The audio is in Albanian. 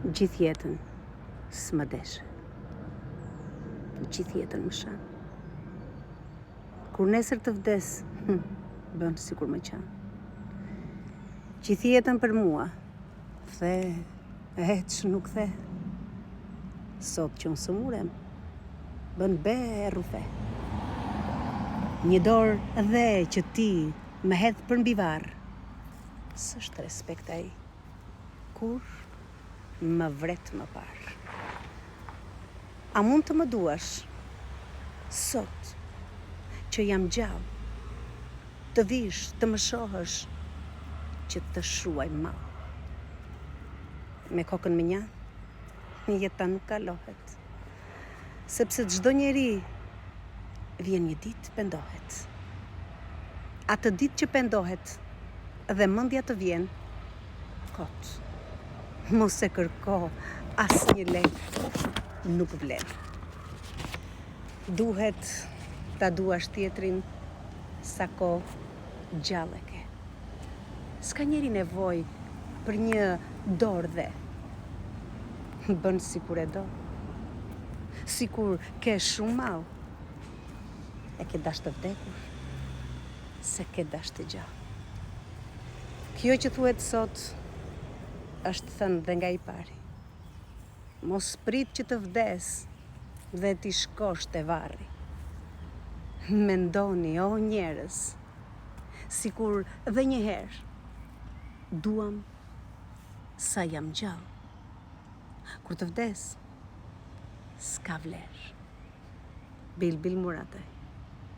Gjithë jetën s'më deshe. Gjithë jetën më shanë. Kur nesër të vdes, bën sikur më qanë. Gjithë jetën për mua, the, që nuk the. Sot që unë së murem, bën be e rufe. Një dorë dhe që ti më hedh për mbi varë, s'është respekt ai, kur më vret më parë. A mund të më duash, sot, që jam gjallë, të vish, të më shohësh, që të shruaj malë. Me kokën më një, jeta nuk kalohet, sepse çdo njeri vjen një ditë pendohet. Atë ditë që pendohet dhe mendja të vjen, kot, mos e kërko asnjë lek, nuk vlen. Duhet ta duash tjetrin sa kohë gjallë e ke. S'ka njeri nevojë për një dorë dhe. Bën sikur e do. Sikur ke shumë mall. E ke dash të vdekur, se ke dash të gjallë. Kjo që thuhet sot është thënë dhe nga i pari. Mos prit që të vdes dhe ti shkosh te varri. Mendoni, o njerëz, sikur dhe një herë duam sa jam gjallë. Kur të vdes, s'ka vlerë. Bil Murataj.